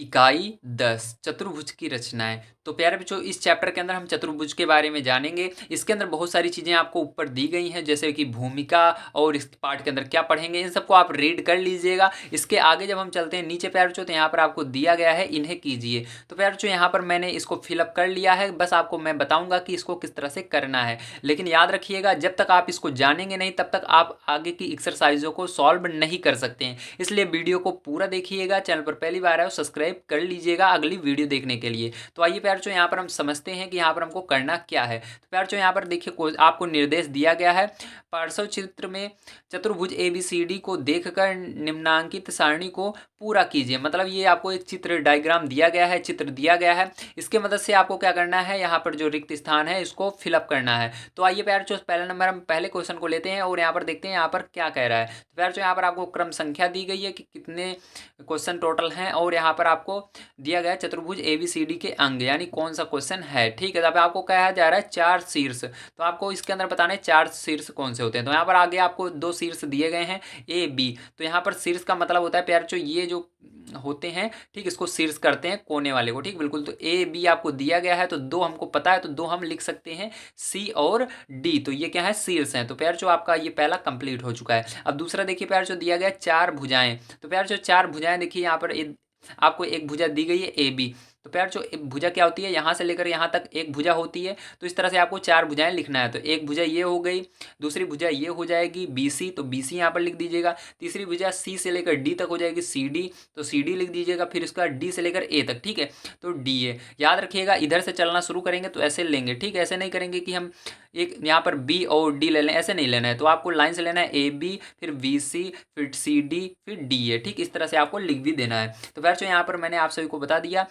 इकाई 10 चतुर्भुज की रचनाएं। तो प्यारे बच्चों, इस चैप्टर के अंदर हम चतुर्भुज के बारे में जानेंगे। इसके अंदर बहुत सारी चीज़ें आपको ऊपर दी गई हैं, जैसे कि भूमिका और इस पार्ट के अंदर क्या पढ़ेंगे, इन सबको आप रीड कर लीजिएगा। इसके आगे जब हम चलते हैं नीचे प्यारे बच्चों, तो यहाँ पर आपको दिया गया है इन्हें कीजिए। तो प्यारे बच्चों, यहाँ पर मैंने इसको फिलअप कर लिया है, बस आपको मैं बताऊंगा कि इसको किस तरह से करना है। लेकिन याद रखिएगा, जब तक आप इसको जानेंगे नहीं तब तक आप आगे की एक्सरसाइजों को सॉल्व नहीं कर सकते हैं। इसलिए वीडियो को पूरा देखिएगा। चैनल पर पहली बार आए हो सब्सक्राइब कर लीजिएगा अगली वीडियो देखने के लिए। तो आइए प्यारे बच्चों, यहाँ पर हम समझते हैं कि यहाँ पर हमको करना क्या है। तो प्यारे बच्चों, यहाँ पर देखिए आपको निर्देश दिया गया है। पार्श्व चित्र में चतुर्भुज ABCD को देखकर निम्नांकित सारणी को पूरा कीजिए। मतलब ये आपको एक चित्र डायग्राम दिया गया है, चित्र दिया गया है। इसके मदद से आपको क्या करना है, यहाँ पर जो रिक्त स्थान है इसको फिलअप करना है। तो आइए प्यारे बच्चों, पहला नंबर हम पहले क्वेश्चन को लेते हैं और यहाँ पर देखते हैं यहाँ पर क्या कह रहा है। तो प्यारे बच्चों, यहाँ पर आपको क्रम संख्या दी गई है कि कितने क्वेश्चन टोटल हैं, और यहाँ पर आपको दिया गया चतुर्भुज ABCD के अंग, यानी कौन सा क्वेश्चन है। ठीक है, तब आपको कहा जा रहा है 4 शीर्ष। तो आपको इसके अंदर बताना है 4 शीर्ष कौन से होते हैं। तो यहाँ पर आगे आपको 2 शीर्ष दिए गए हैं AB। तो यहाँ पर शीर्ष का मतलब होता है प्यारे बच्चों, ये जो होते हैं, ठीक, इसको शीर्ष करते हैं कोने वाले को। ठीक, बिल्कुल। तो AB आपको दिया गया है, तो 2 हमको पता है, तो 2 हम लिख सकते हैं C और D। तो ये क्या है, शीर्ष हैं। तो प्यारे बच्चों, आपका ये पहला कंप्लीट हो चुका है। अब दूसरा देखिए प्यारे बच्चों, दिया गया 4 भुजाएं। तो प्यारे बच्चों, 4 भुजाएं देखिए, यहाँ पर आपको एक भुजा दी गई है AB। तो प्यारे बच्चों, एक भुजा क्या होती है, यहाँ से लेकर यहाँ तक एक भुजा होती है। तो इस तरह से आपको 4 भुजाएं लिखना है। तो एक भुजा ये हो गई, दूसरी भुजा ये हो जाएगी BC, तो BC यहाँ पर लिख दीजिएगा। तीसरी भुजा C से लेकर D तक हो जाएगी CD, तो CD लिख दीजिएगा। फिर उसका D से लेकर A तक, ठीक है, तो DA। याद रखिएगा, इधर से चलना शुरू करेंगे तो ऐसे लेंगे, ठीक है, ऐसे नहीं करेंगे कि हम एक यहाँ पर B और D ले लें, ऐसे नहीं लेना है। तो आपको लाइन से लेना है AB, फिर BC, फिर CD, फिर DA। ठीक, इस तरह से आपको लिख भी देना है। तो बच्चों, यहाँ पर मैंने आप सभी को बता दिया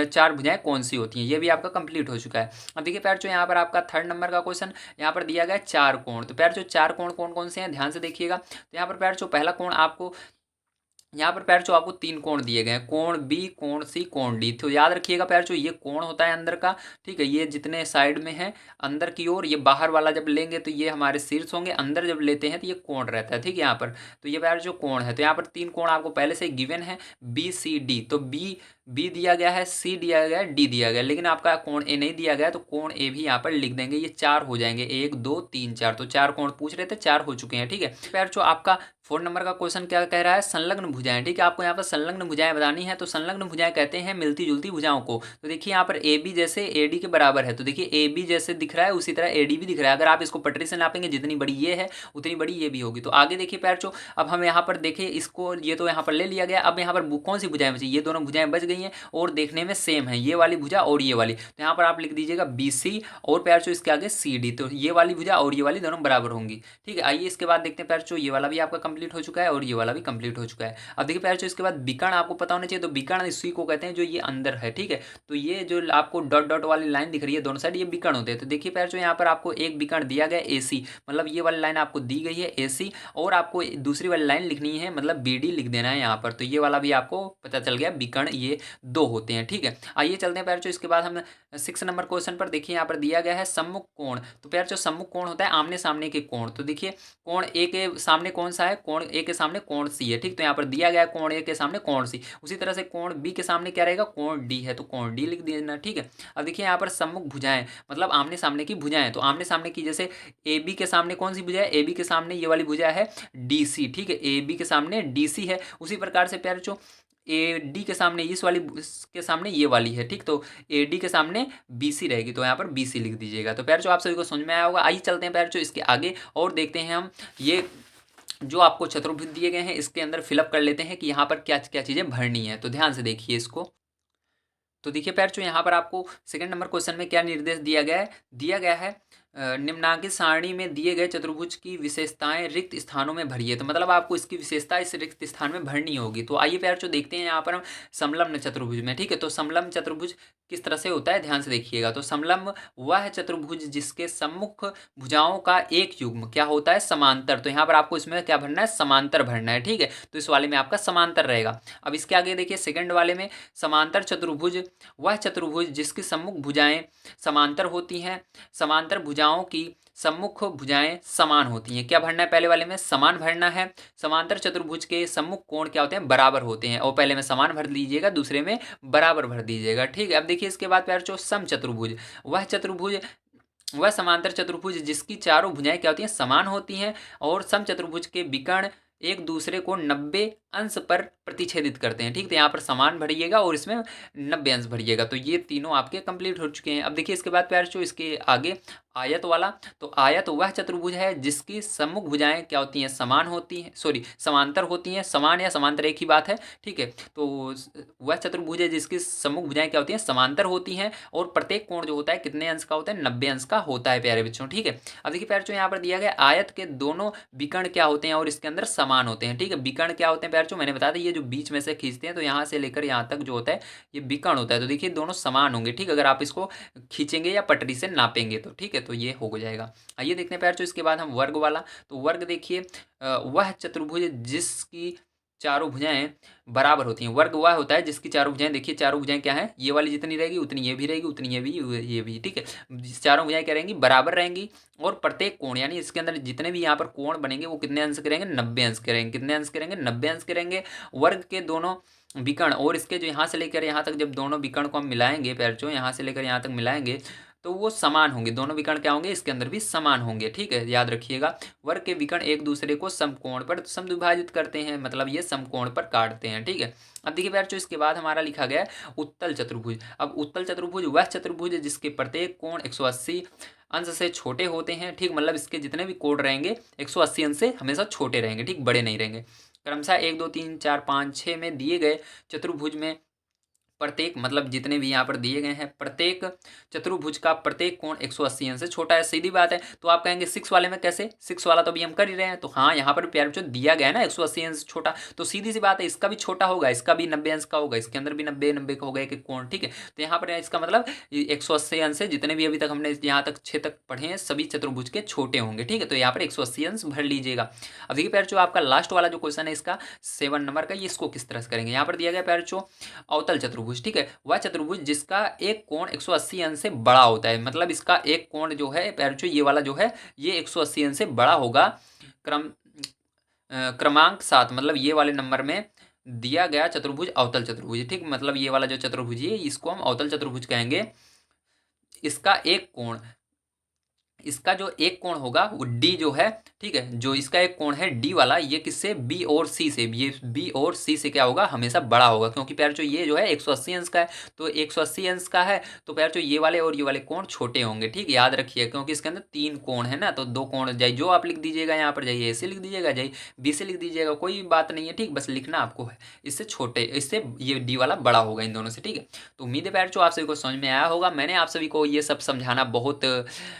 4 भुजाएं कौन सी होती हैं, ये भी आपका कंप्लीट हो चुका है। अब देखिए प्यारे बच्चों, यहाँ पर आपका 3rd नंबर का क्वेश्चन, यहाँ पर दिया गया 4 कोण। तो प्यारे बच्चों, 4 कोण कौन कौन से हैं, ध्यान से देखिएगा। तो यहाँ पर प्यारे बच्चों, पहला कोण आपको, यहाँ पर प्यारे बच्चों आपको 3 कोण दिए गए हैं, कोण B, कोण C, कोण D। तो याद रखिएगा प्यारे बच्चों, ये कोण होता है अंदर का, ठीक है, ये जितने साइड में है अंदर की ओर, ये बाहर वाला जब लेंगे तो ये हमारे शीर्ष होंगे, अंदर जब लेते हैं तो ये कोण रहता है। ठीक है, यहाँ पर तो ये प्यारे बच्चों कोण है। तो यहाँ पर 3 कोण आपको पहले से गिवन है, BCD। तो B दिया गया है, C दिया गया है, D दिया गया है, लेकिन आपका कोण A नहीं दिया गया है, तो कोण A भी यहाँ पर लिख देंगे। ये 4 हो जाएंगे, 1 2 3 4। तो 4 कोण पूछ रहे थे, 4 हो चुके हैं। ठीक है प्यारे बच्चों, आपका 4 नंबर का क्वेश्चन क्या कह रहा है, संलग्न भुजाएं। ठीक है, आपको यहाँ पर संलग्न भुजाएं बतानी है। तो संलग्न भुजाएं कहते हैं मिलती जुलती भुजाओं को। तो देखिए यहाँ पर AB जैसे AD के बराबर है। तो देखिए AB जैसे दिख रहा है, उसी तरह AD भी दिख रहा है। अगर आप इसको पटरी से नापेंगे, जितनी बड़ी ये है उतनी बड़ी ये भी होगी। तो आगे देखिए प्यारे बच्चों, अब हम यहाँ पर देखें इसको, ये तो यहाँ पर ले लिया गया। अब यहाँ पर कौन सी भुजाएं बची, ये दोनों भुजाएं बच गई हैं और देखने में सेम है, ये वाली भुजा और ये वाली। तो यहाँ पर आप लिख दीजिएगा BC और प्यारे बच्चों इसके आगे CD। तो ये वाली भुजा और ये वाली दोनों बराबर होंगी। ठीक है, आइए इसके बाद देखते हैं प्यारे बच्चों, ये वाला भी आपका कंप्लीट हो चुका है और ये वाला भी कंप्लीट हो चुका है। अब देखिए प्यारे बच्चों, इसके बाद विकर्ण आपको पता होना चाहिए। तो विकर्ण इसी को कहते हैं जो ये अंदर है। ठीक है, तो ये जो आपको डॉट डॉट वाली लाइन दिख रही है दोनों साइड, ये विकर्ण होते हैं। तो देखिए प्यारे बच्चों, यहाँ पर आपको एक विकर्ण दिया गया AC, मतलब ये वाली लाइन आपको दी गई है AC, और आपको दूसरी वाली लाइन लिखनी है, मतलब BD लिख देना है यहाँ पर। तो ये वाला भी आपको पता चल गया, विकर्ण ये 2 होते हैं। ठीक है, आइए चलते हैं प्यारे बच्चों, इसके बाद हम 6 नंबर क्वेश्चन पर देखिए, यहाँ पर दिया गया है सम्मुख कोण। तो प्यारे बच्चों, सम्मुख कोण होता है आमने सामने के कोण। तो देखिए कोण A के सामने कौन सा है, कोण A के सामने कोण C है। ठीक, तो यहाँ पर दिया गया है कोण A के सामने कोण C। उसी तरह से कोण B के सामने क्या रहेगा, कोण D है, तो कोण D लिख देना। ठीक है, अब देखिए यहाँ पर सम्मुख भुजाएं, मतलब आमने सामने की भुजाएं। तो आमने सामने की, जैसे AB के सामने कौन सी भुजा है, AB के सामने ये वाली भुजा है DC। ठीक है, AB के सामने DC है। उसी प्रकार से प्यारे बच्चों, AD के सामने इस वाली के सामने ये वाली है। ठीक, तो AD के सामने BC रहेगी, तो यहाँ पर BC लिख दीजिएगा। तो प्यारे बच्चों, आप सभी को समझ में आया होगा। आइए चलते हैं प्यारे बच्चों इसके आगे और देखते हैं हम ये जो आपको चतुर्भुज दिए गए हैं, इसके अंदर फिलअप कर लेते हैं कि यहाँ पर क्या क्या चीज़ें भरनी है। तो ध्यान से देखिए इसको। तो देखिए प्यारे बच्चों, यहाँ पर आपको 2nd नंबर क्वेश्चन में क्या निर्देश दिया गया है, निम्नांकित सारणी में दिए गए चतुर्भुज की विशेषताएं रिक्त स्थानों में भरिए। तो मतलब आपको इसकी विशेषता इस रिक्त स्थान में भरनी होगी। तो आइए प्यारे बच्चों देखते हैं यहाँ पर हम समलम्ब चतुर्भुज में। ठीक है, तो समलम्ब चतुर्भुज किस तरह से होता है, ध्यान से देखिएगा। तो समलम्ब वह है चतुर्भुज जिसके सम्मुख भुजाओं का एक युग्म क्या होता है, समांतर। तो यहाँ पर आपको इसमें क्या भरना है, समांतर भरना है। ठीक है, तो इस वाले में आपका समांतर रहेगा। अब इसके आगे देखिए 2nd वाले में, समांतर चतुर्भुज वह चतुर्भुज जिसकी सम्मुख भुजाएं समांतर होती हैं, समांतर भुजाओं भुजाओं की सम्मुख भुजाएं समान होती हैं। क्या भरना है पहले वाले में? समान भरना है। समांतर चतुर्भुज के सम्मुख कोण क्या होते हैं? बराबर होते हैं। और पहले में समान भर दीजिएगा, दूसरे में बराबर भर दीजिएगा, ठीक है। अब देखिए इसके बाद प्यारे सम चतुर्भुज, वह समांतर चतुर्भुज जिसकी चारों भुजाएं क्या होती हैं? समान होती हैं और सम चतुर्भुज के विकर्ण एक दूसरे को 90 अंश पर प्रतिच्छेदित करते हैं, ठीक। तो यहाँ पर समान भरिएगा और इसमें 90 अंश भरिएगा। तो ये तीनों आपके कंप्लीट हो चुके हैं। अब देखिए इसके बाद प्यारे इसके आगे आयत वाला, तो आयत वह चतुर्भुज है जिसकी सम्मुख भुजाएं क्या होती हैं? समान होती हैं, सॉरी समांतर होती हैं। समान या समांतर एक ही बात है, ठीक है। तो वह चतुर्भुज है जिसकी सम्मुख भुजाएं क्या होती हैं? समांतर होती हैं और प्रत्येक कोण जो होता है कितने अंश का होता है? 90 अंश का होता है प्यारे बच्चों, ठीक है। अब देखिए प्यारे यहाँ पर दिया गया आयत के दोनों विकर्ण क्या होते हैं और इसके अंदर समान होते हैं, ठीक है। विकर्ण क्या होते हैं प्यारे? मैंने बता दिया, ये जो बीच में से खींचते हैं तो यहाँ से लेकर यहाँ तक जो होता है ये विकर्ण होता है। तो देखिए दोनों समान होंगे, ठीक। अगर आप इसको खींचेंगे या पटरी से नापेंगे तो, ठीक है। तो ये हो जाएगा। आइए देखते हैं प्यारे इसके बाद हम वर्ग वाला। तो वर्ग देखिए वह चतुर्भुज जिसकी चारों भुजाएं बराबर होती हैं। वर्ग वह होता है जिसकी चारों भुजाएं, देखिए चारों भुजाएं क्या है? ये वाली जितनी रहेगी उतनी ये भी रहेगी, उतनी ये भी, ठीक है। चारों भुजाएं क्या रहेंगी? बराबर रहेंगी और प्रत्येक कोण यानी इसके अंदर जितने भी यहाँ पर कोण बनेंगे वो कितने अंश के रहेंगे? 90 अंश के रहेंगे। कितने अंश के रहेंगे? 90 अंश के रहेंगे। वर्ग के दोनों विकर्ण और इसके जो यहाँ से लेकर यहाँ तक जब दोनों विकर्ण को हम मिलाएंगे प्यारे, यहाँ से लेकर यहाँ तक मिलाएंगे तो वो समान होंगे। दोनों विकर्ण क्या होंगे? इसके अंदर भी समान होंगे, ठीक है। याद रखिएगा वर्ग के विकर्ण एक दूसरे को समकोण पर समद्विभाजित करते हैं, मतलब ये समकोण पर काटते हैं, ठीक है। अब देखिए प्यारे इसके बाद हमारा लिखा गया है उत्तल चतुर्भुज। अब उत्तल चतुर्भुज वह चतुर्भुज जिसके प्रत्येक कोण 180 अंश से छोटे होते हैं, ठीक। मतलब इसके जितने भी कोण रहेंगे 180 अंश से हमेशा छोटे रहेंगे, ठीक, बड़े नहीं रहेंगे। क्रमशः 1 2 3 4 5 6 में दिए गए चतुर्भुज में प्रत्येक, मतलब जितने भी यहाँ पर दिए गए हैं प्रत्येक चतुर्भुज का प्रत्येक कोण 180 अंश से छोटा है। सीधी बात है। तो आप कहेंगे 6 वाले में कैसे? 6 वाला तो अभी हम कर ही रहे हैं। तो हाँ यहाँ पर प्यारे बच्चों दिया गया है ना 180 अंश छोटा, तो सीधी सी बात है इसका भी छोटा होगा, इसका भी 90 अंश का होगा, इसके अंदर भी 90 का होगा एक कोण, ठीक है। तो यहाँ पर इसका मतलब 180 अंश से जितने भी अभी तक हमने यहाँ तक 6 तक पढ़े हैं सभी चतुर्भुज के छोटे होंगे, ठीक है। तो यहाँ पर 180 अंश भर लीजिएगा। अब देखिए प्यारे आपका लास्ट वाला जो क्वेश्चन है इसका 7 नंबर का, ये इसको किस तरह से करेंगे? यहाँ पर दिया गया प्यारे अवतल चतुर्भुज, ठीक है। वह चतुर्भुज जिसका एक कोण 180 अंश से बड़ा होता है, मतलब इसका एक कोण जो है प्यारे ये वाला जो है ये 180 अंश से बड़ा होगा। क्रमांक 7, मतलब ये वाले नंबर में दिया गया चतुर्भुज अवतल चतुर्भुज, ठीक। मतलब ये वाला जो चतुर्भुज है इसको हम अवतल चतुर्भुज कहेंगे। इसका एक कोण, इसका जो एक कोण होगा वो डी जो है, ठीक है, जो इसका एक कोण है डी वाला, ये किससे? बी और सी से। ये बी और सी से क्या होगा? हमेशा बड़ा होगा, क्योंकि प्यारे ये जो है 180 अंश का है। तो 180 अंश का है तो प्यारे ये वाले और ये वाले कोण छोटे होंगे, ठीक। याद रखिए क्योंकि इसके अंदर 3 कोण है ना, तो 2 कोण जाइए जो आप लिख दीजिएगा यहाँ पर, जाइए ए से लिख दीजिएगा, जाइए बी से लिख दीजिएगा, कोई बात नहीं है, ठीक। बस लिखना आपको है इससे छोटे, इससे ये डी वाला बड़ा होगा इन दोनों से, ठीक है। तो उम्मीद है प्यारे आप सभी को समझ में आया होगा। मैंने आप सभी को ये सब समझाना बहुत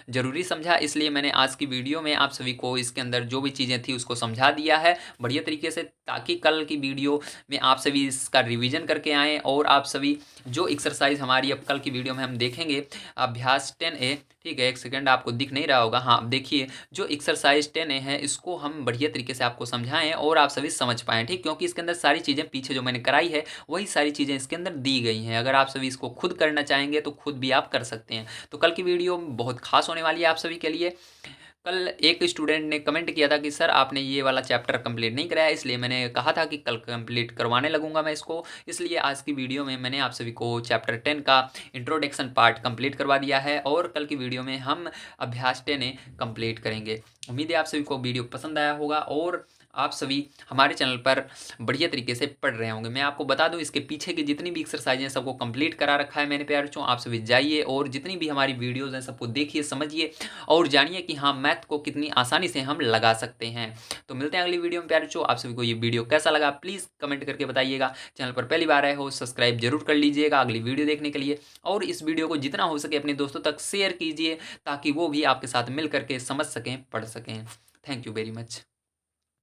जरूरी समझा, इसलिए मैंने आज की वीडियो में आप सभी को इसके अंदर जो भी चीज़ें थी उसको समझा दिया है बढ़िया तरीके से, ताकि कल की वीडियो में आप सभी इसका रिवीजन करके आएँ और आप सभी जो एक्सरसाइज हमारी अब कल की वीडियो में हम देखेंगे अभ्यास 10A, ठीक है। एक सेकंड आपको दिख नहीं रहा होगा, हाँ देखिए जो एक्सरसाइज 10A है इसको हम बढ़िया तरीके से आपको समझाएं और आप सभी समझ पाएँ, ठीक। क्योंकि इसके अंदर सारी चीज़ें पीछे जो मैंने कराई है वही सारी चीज़ें इसके अंदर दी गई हैं। अगर आप सभी इसको खुद करना चाहेंगे तो खुद भी आप कर सकते हैं। तो कल की वीडियो बहुत खास होने वाली है आप सभी के लिए। कल एक स्टूडेंट ने कमेंट किया था कि सर आपने ये वाला चैप्टर कंप्लीट नहीं कराया, इसलिए मैंने कहा था कि कल कंप्लीट करवाने लगूंगा मैं इसको। इसलिए आज की वीडियो में मैंने आप सभी को चैप्टर 10 का इंट्रोडक्शन पार्ट कंप्लीट करवा दिया है और कल की वीडियो में हम अभ्यास 10A कंप्लीट करेंगे। उम्मीद है आप सभी को वीडियो पसंद आया होगा और आप सभी हमारे चैनल पर बढ़िया तरीके से पढ़ रहे होंगे। मैं आपको बता दूं इसके पीछे की जितनी भी एक्सरसाइज हैं सबको कंप्लीट करा रखा है मैंने प्यारे बच्चों। आप सभी जाइए और जितनी भी हमारी वीडियोस हैं सबको देखिए, समझिए और जानिए कि हाँ मैथ को कितनी आसानी से हम लगा सकते हैं। तो मिलते हैं अगली वीडियो में प्यारे बच्चों। आप सभी को ये वीडियो कैसा लगा प्लीज़ कमेंट करके बताइएगा। चैनल पर पहली बार आए हो सब्सक्राइब जरूर कर लीजिएगा अगली वीडियो देखने के लिए, और इस वीडियो को जितना हो सके अपने दोस्तों तक शेयर कीजिए ताकि वो भी आपके साथ मिल करके समझ सकें, पढ़ सकें। Thank you very much.